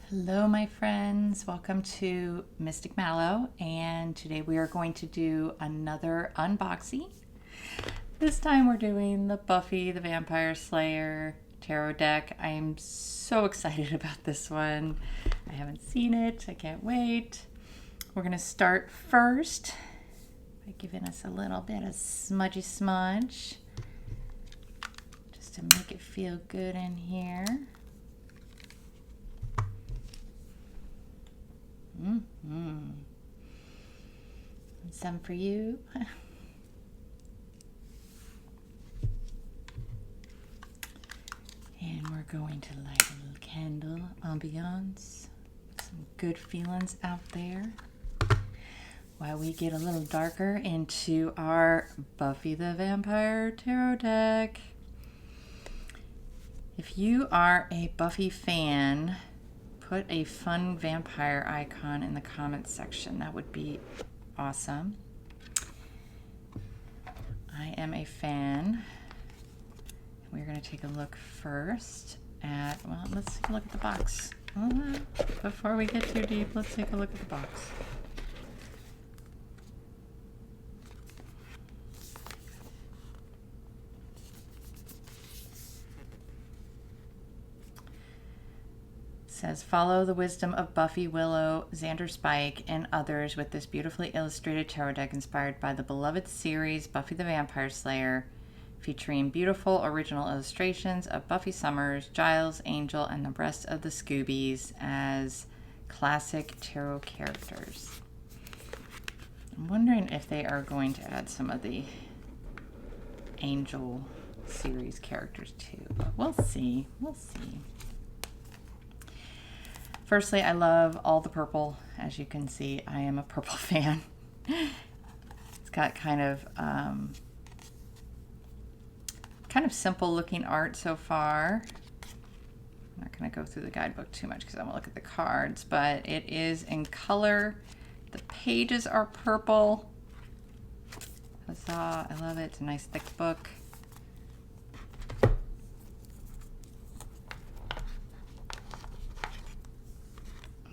Hello, my friends. Welcome to Mystic Mallow, and today we are going to do another unboxing. This time we're doing the Buffy the Vampire Slayer tarot deck. I am so excited about this one. I haven't seen it. I can't wait. We're going to start first by giving us a little bit of smudgy smudge just to make it feel good in here. Mm-hmm. Some for you. And we're going to light a little candle ambiance. Some good feelings out there. While we get a little darker into our Buffy the Vampire tarot deck. If you are a Buffy fan, put a fun vampire icon in the comments section. That would be awesome. I am a fan. We're going to take a look first at, well, let's take a look at the box. Before we get too deep, let's take a look at the box. Says, follow the wisdom of Buffy, Willow, Xander Spike, and others with this beautifully illustrated tarot deck inspired by the beloved series Buffy the Vampire Slayer, featuring beautiful original illustrations of Buffy Summers, Giles, Angel, and the rest of the Scoobies as classic tarot characters. I'm wondering if they are going to add some of the Angel series characters too, but we'll see. We'll see. Firstly, I love all the purple. As you can see, I am a purple fan. It's got kind of simple looking art so far. I'm not going to go through the guidebook too much because I want to look at the cards, but it is in color. The pages are purple. Huzzah, I love it. It's a nice thick book.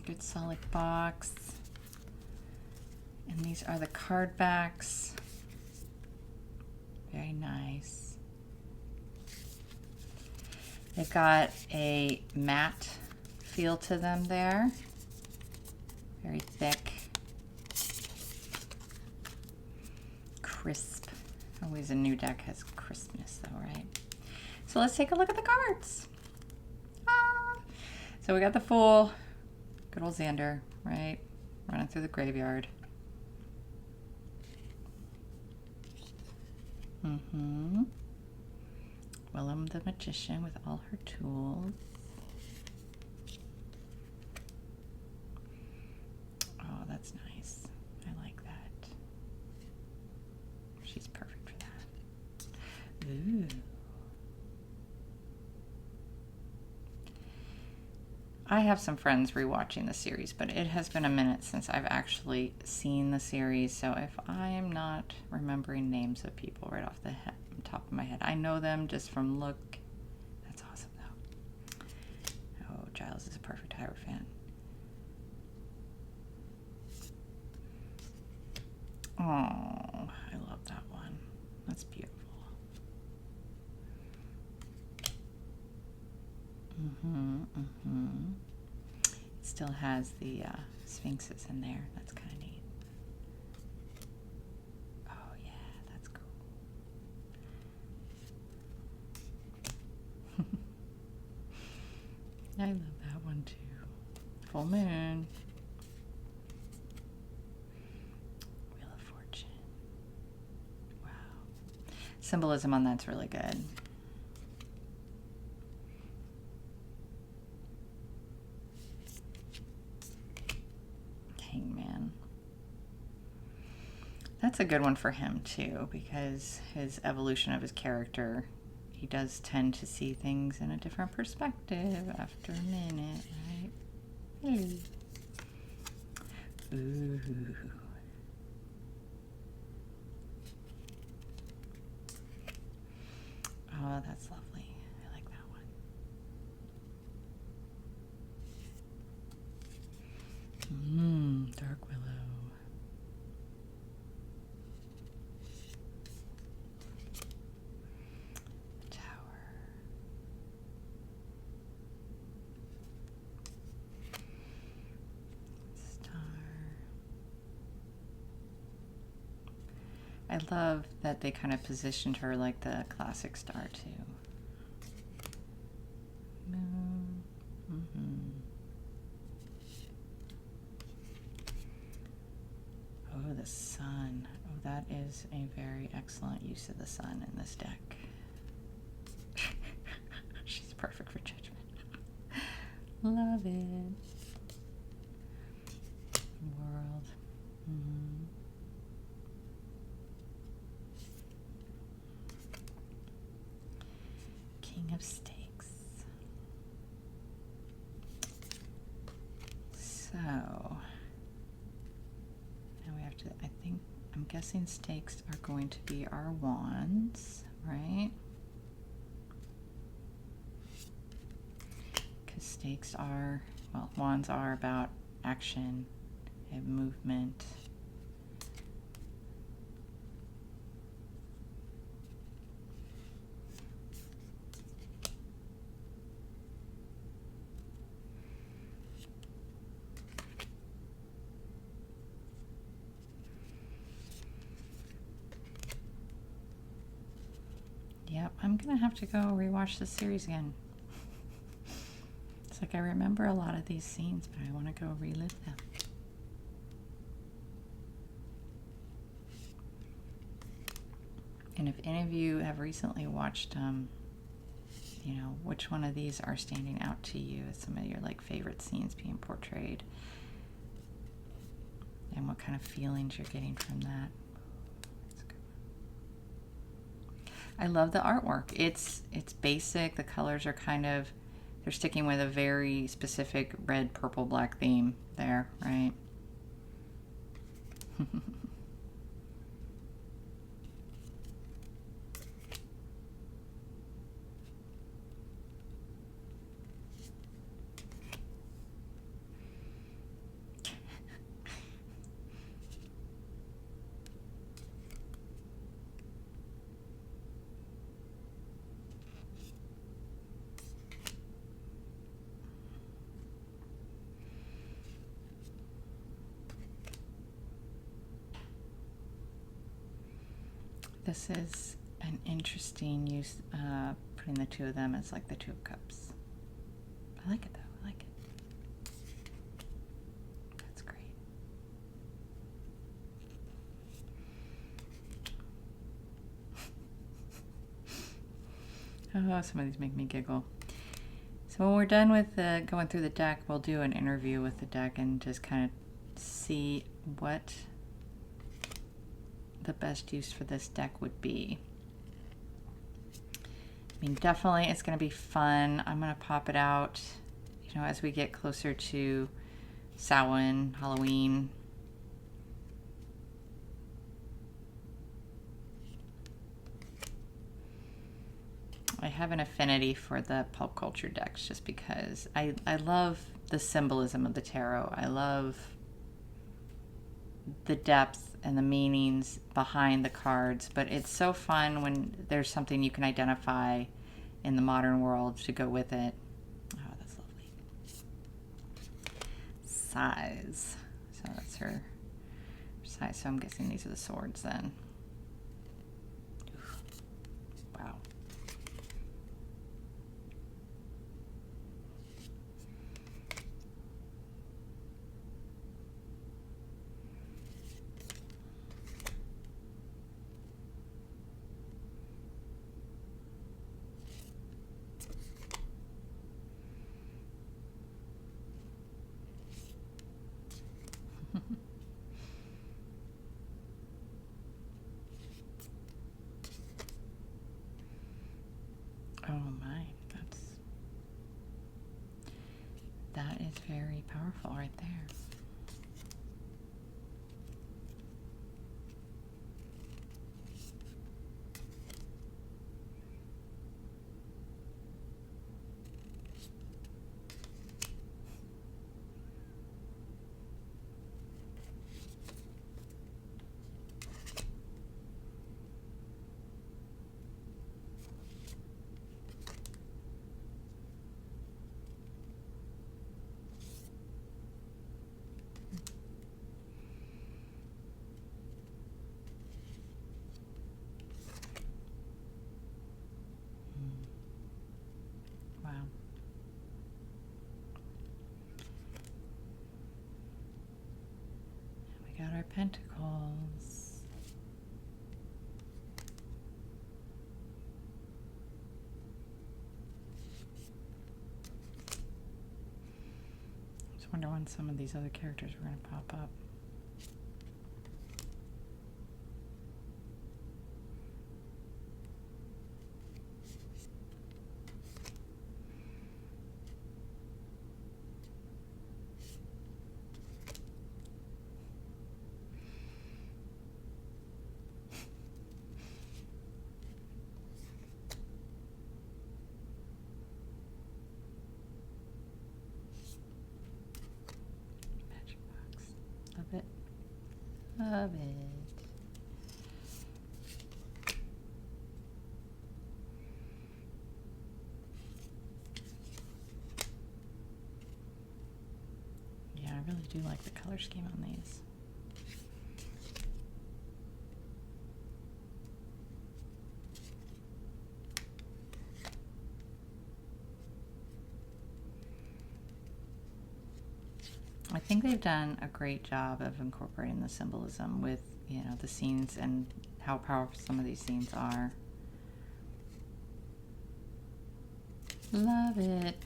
Good solid box. And these are the card backs. Very nice. They've got a matte feel to them there. Very thick. Crisp. Always a new deck has crispness though, right? So let's take a look at the cards. So we got the Fool. Good old Xander, right? Running through the graveyard. Willem the Magician with all her tools. Oh, that's nice. I like that. She's perfect for that. Ooh. I have some friends rewatching the series, but it has been a minute since I've actually seen the series, so if I am not remembering names of people right off the top of my head, I know them just from look. That's awesome, though. Oh, Giles is a perfect Hierophant. Oh, I love that one. That's beautiful. It still has the sphinxes in there. That's kind of neat. Oh yeah, that's cool. I love that one too. Full moon. Wheel of Fortune. Wow. Symbolism on that's really good. Man, that's a good one for him too, because his evolution of his character, he does tend to see things in a different perspective after a minute, right? Hey. Ooh. Oh, that's lovely. I like that one. I love that they kind of positioned her like the classic star too. Moon. Oh, the sun. Oh, that is a very excellent use of the sun in this deck. She's perfect for judgment. Love it. World. King of Stakes. So now we have to, I'm guessing stakes are going to be our wands, right? Because stakes are, well, wands are about action and movement. Yep, I'm gonna have to go rewatch this series again. It's like I remember a lot of these scenes, but I want to go relive them. And if any of you have recently watched, you know, which one of these are standing out to you as some of your like favorite scenes being portrayed, and what kind of feelings you're getting from that. I love the artwork. It's basic. The colors are kind of, they're sticking with a very specific red, purple, black theme there, right? This is an interesting use, putting the two of them as like the Two of Cups. I like it though, I like it. That's great. Oh, some of these make me giggle. So when we're done with going through the deck, we'll do an interview with the deck and just kind of see what the best use for this deck would be. I mean, definitely it's going to be fun. I'm going to pop it out, you know, as we get closer to Samhain, Halloween. I have an affinity for the pop culture decks just because I love the symbolism of the tarot. I love the depth and the meanings behind the cards, but it's so fun when there's something you can identify in the modern world to go with it. Oh, that's lovely. Size. So that's her size. So I'm guessing these are the swords then. Wow. Oh my, that is very powerful right there. Pentacles. Just wonder when some of these other characters were going to pop up. Love it. Love it. Yeah, I really do like the color scheme on these. I think they've done a great job of incorporating the symbolism with, you know, the scenes and how powerful some of these scenes are. Love it.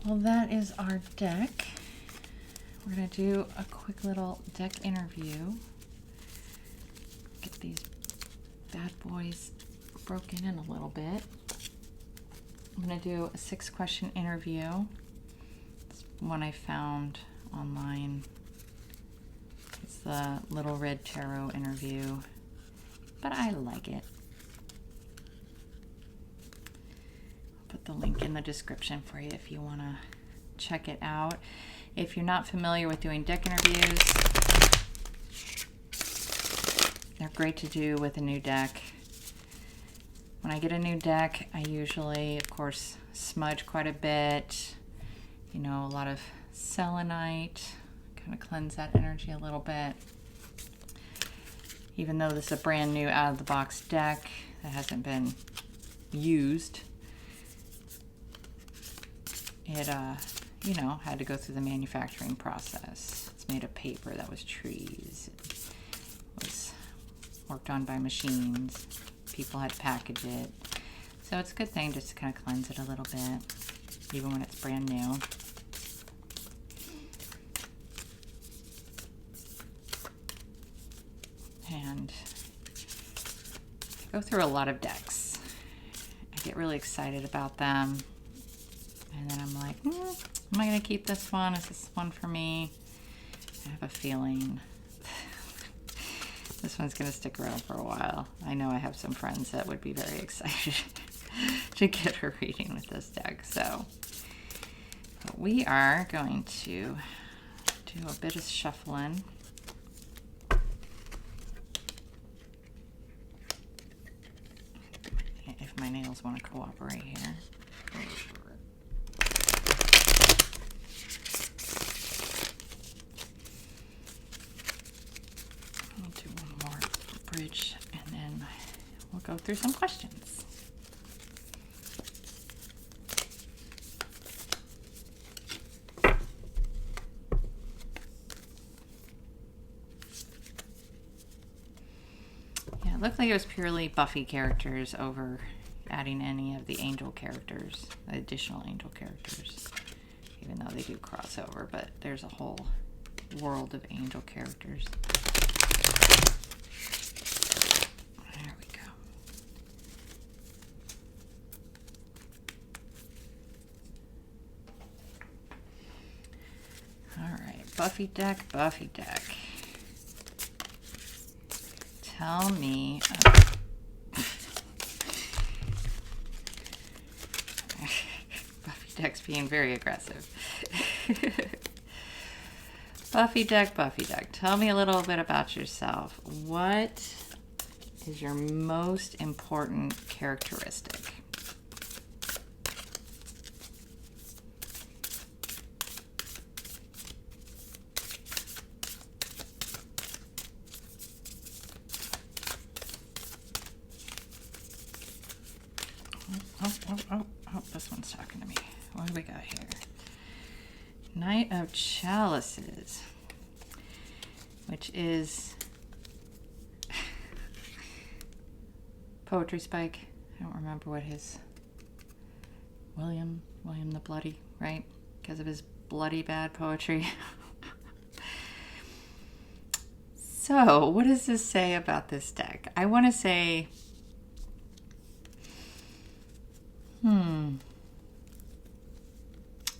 Well, that is our deck. We're going to do a quick little deck interview. Get these bad boys broken in a little bit. I'm going to do a 6-question interview. One I found online. It's the Little Red Tarot interview, but I like it. I'll put the link in the description for you if you want to check it out. If you're not familiar with doing deck interviews, they're great to do with a new deck. When I get a new deck, I usually, of course, smudge quite a bit. You know, a lot of selenite, kind of cleanse that energy a little bit. Even though this is a brand new out of the box deck that hasn't been used, it, you know, had to go through the manufacturing process. It's made of paper that was trees. It was worked on by machines. People had to package it. So it's a good thing just to kind of cleanse it a little bit, even when it's brand new. And I go through a lot of decks. I get really excited about them. And then I'm like, am I going to keep this one? Is this one for me? I have a feeling this one's going to stick around for a while. I know I have some friends that would be very excited to get a reading with this deck. So we are going to do a bit of shuffling. If my nails want to cooperate here. I'll do one more bridge and then we'll go through some questions. Yeah, it looked like it was purely Buffy characters over adding any of the angel characters, the additional angel characters, even though they do cross over, but there's a whole world of angel characters. There we go. All right, Buffy deck, Buffy deck. Tell me deck's being very aggressive. Buffy deck, Buffy deck. Tell me a little bit about yourself. What is your most important characteristic? Oh, this one's talking to me. What do we got here? Knight of Chalices. which is Poetry Spike. I don't remember what his... William the Bloody, right? Because of his bloody bad poetry. So, what does this say about this deck? I want to say...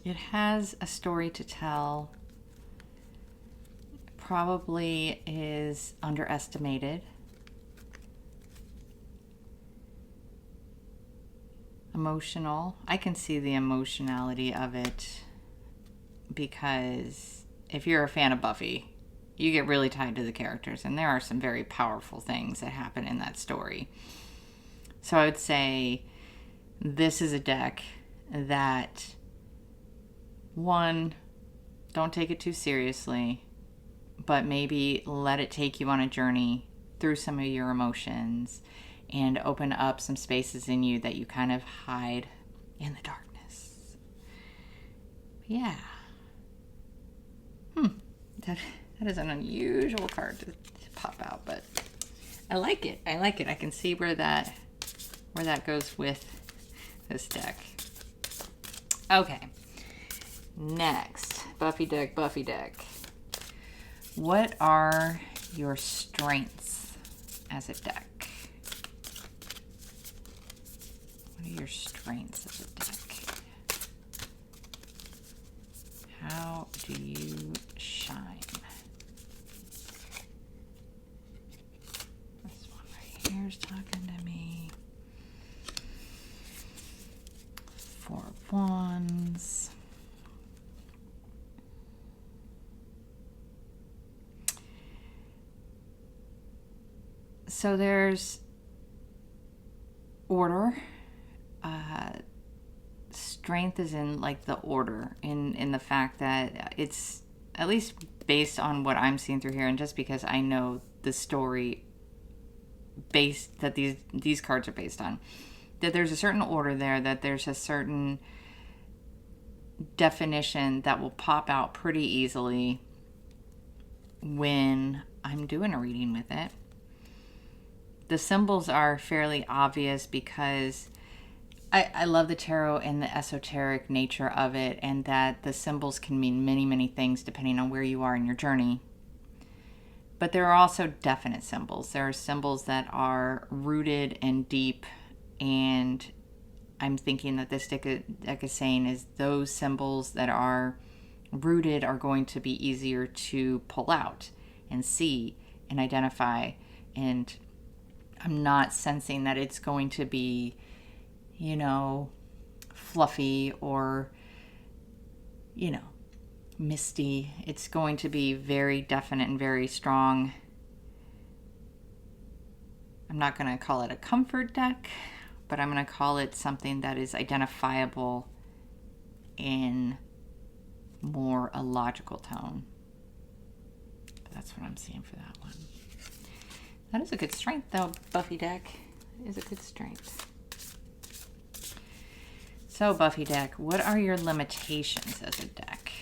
It has a story to tell. It probably is underestimated. Emotional. I can see the emotionality of it because if you're a fan of Buffy, you get really tied to the characters, and there are some very powerful things that happen in that story. So I would say this is a deck that, one, don't take it too seriously, but maybe let it take you on a journey through some of your emotions and open up some spaces in you that you kind of hide in the darkness. Yeah. That is an unusual card to pop out, but I like it. I can see where that goes with this deck. Okay. Next, Buffy deck. What are your strengths as a deck? What are your strengths as a deck? How do you shine? This one right here is talking to me. 4 of Wands. So there's order. Strength is in like the order, in the fact that it's, at least based on what I'm seeing through here, and just because I know the story based that these cards are based on, that there's a certain order there, that there's a certain definition that will pop out pretty easily when I'm doing a reading with it. The symbols are fairly obvious because I love the tarot and the esoteric nature of it, and that the symbols can mean many, many things depending on where you are in your journey. But there are also definite symbols. There are symbols that are rooted and deep, and I'm thinking that this deck is saying is those symbols that are rooted are going to be easier to pull out and see and identify, and I'm not sensing that it's going to be, fluffy or, misty. It's going to be very definite and very strong. I'm not going to call it a comfort deck, but I'm going to call it something that is identifiable in more a logical tone. But that's what I'm seeing for that one. That is a good strength, though. Buffy deck is a good strength. So, Buffy deck, what are your limitations as a deck?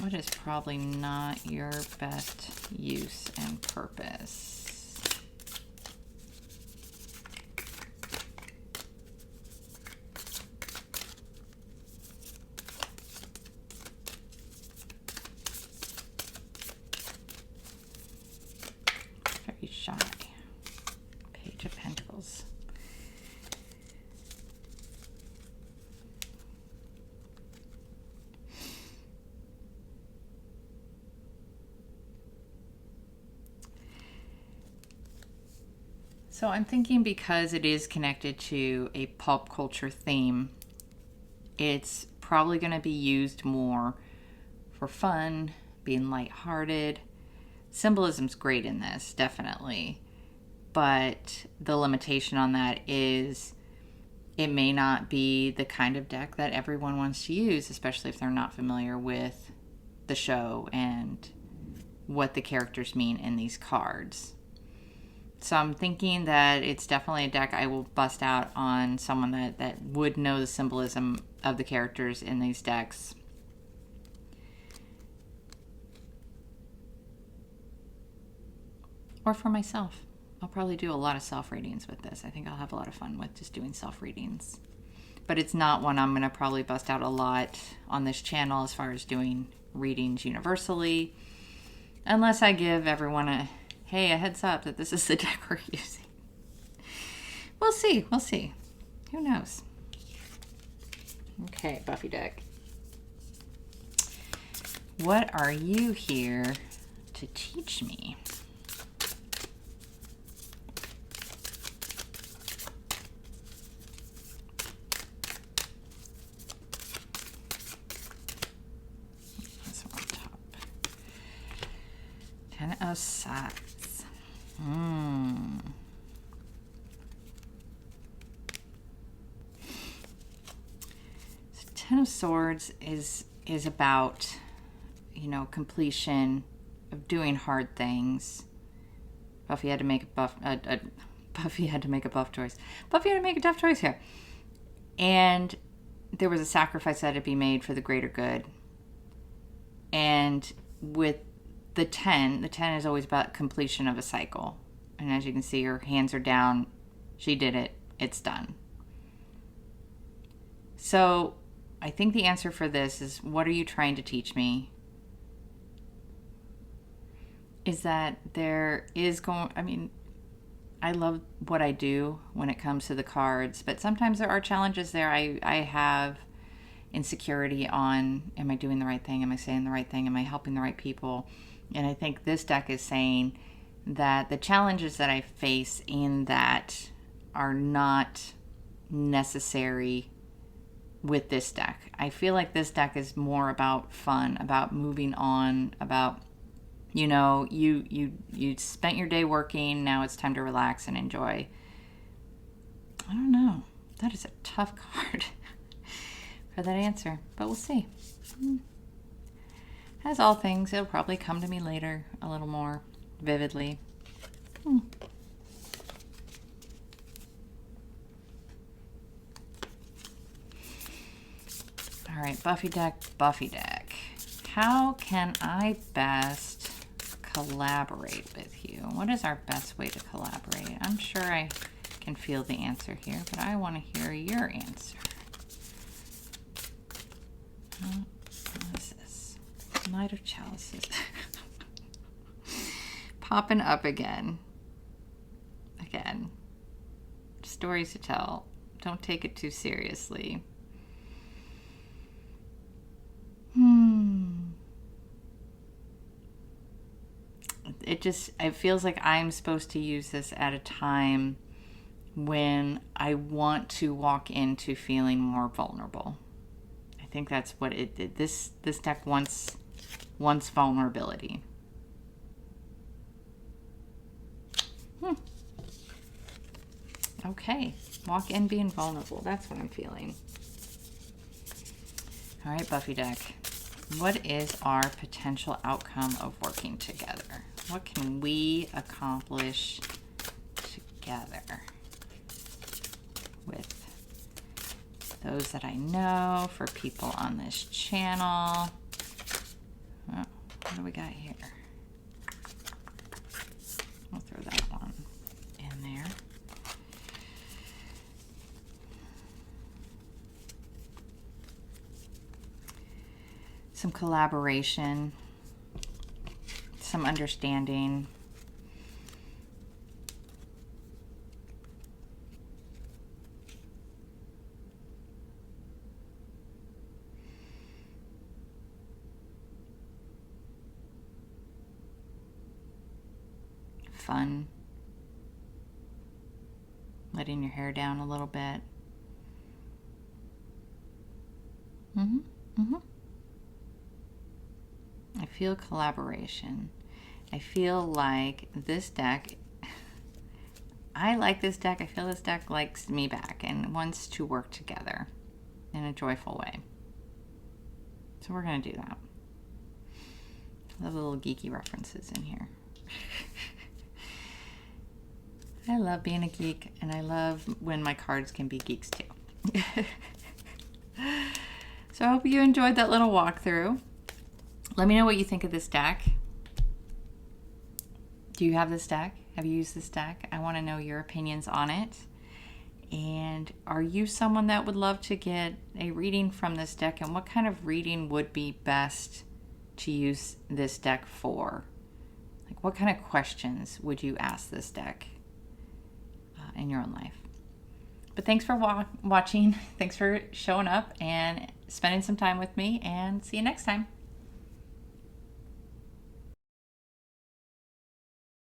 What is probably not your best use and purpose? Very shy. Page of Pentacles. So I'm thinking because it is connected to a pop culture theme, it's probably going to be used more for fun, being lighthearted. Symbolism's great in this, definitely. But the limitation on that is it may not be the kind of deck that everyone wants to use, especially if they're not familiar with the show and what the characters mean in these cards. So I'm thinking that it's definitely a deck I will bust out on someone that would know the symbolism of the characters in these decks. or for myself. I'll probably do a lot of self-readings with this. I think I'll have a lot of fun with just doing self-readings. But it's not one I'm going to probably bust out a lot on this channel as far as doing readings universally. Unless I give everyone a heads up that this is the deck we're using. We'll see. We'll see. Who knows? Okay, Buffy deck. What are you here to teach me? This one on top. 10 of Swords. So 10 of Swords is about, you know, completion of doing hard things. Buffy had to make a Buffy had to make a tough choice. Buffy had to make a tough choice here. And there was a sacrifice that had to be made for the greater good. And with the 10 is always about completion of a cycle. And as you can see, her hands are down. She did it. It's done. So I think the answer for this is, what are you trying to teach me? Is that there is I love what I do when it comes to the cards, but sometimes there are challenges there. I have insecurity on, am I doing the right thing? Am I saying the right thing? Am I helping the right people? And I think this deck is saying that the challenges that I face in that are not necessary with this deck. I feel like this deck is more about fun, about moving on, about, you know, you spent your day working, now it's time to relax and enjoy. I don't know. That is a tough card for that answer, but we'll see. As all things, it'll probably come to me later a little more vividly. All right, Buffy deck. How can I best collaborate with you? What is our best way to collaborate? I'm sure I can feel the answer here, but I want to hear your answer. What is this? Knight of Chalices. Popping up again. Stories to tell. Don't take it too seriously. It feels like I'm supposed to use this at a time when I want to walk into feeling more vulnerable. I think that's what it did. This deck wants vulnerability. Okay, walk in being vulnerable. That's what I'm feeling. All right, Buffy deck. What is our potential outcome of working together? What can we accomplish together with those that I know, for people on this channel? Oh, what do we got here? I'll throw that one in there. Some collaboration, some understanding. Fun. Letting your hair down a little bit. I feel collaboration. I feel like this deck, I like this deck. I feel this deck likes me back and wants to work together in a joyful way. So we're going to do that. I love the little geeky references in here. I love being a geek, and I love when my cards can be geeks too. So I hope you enjoyed that little walkthrough. Let me know what you think of this deck. Do you have this deck? Have you used this deck? I want to know your opinions on it. And are you someone that would love to get a reading from this deck? And what kind of reading would be best to use this deck for? Like, what kind of questions would you ask this deck in your own life? But thanks for watching. Thanks for showing up and spending some time with me. And see you next time.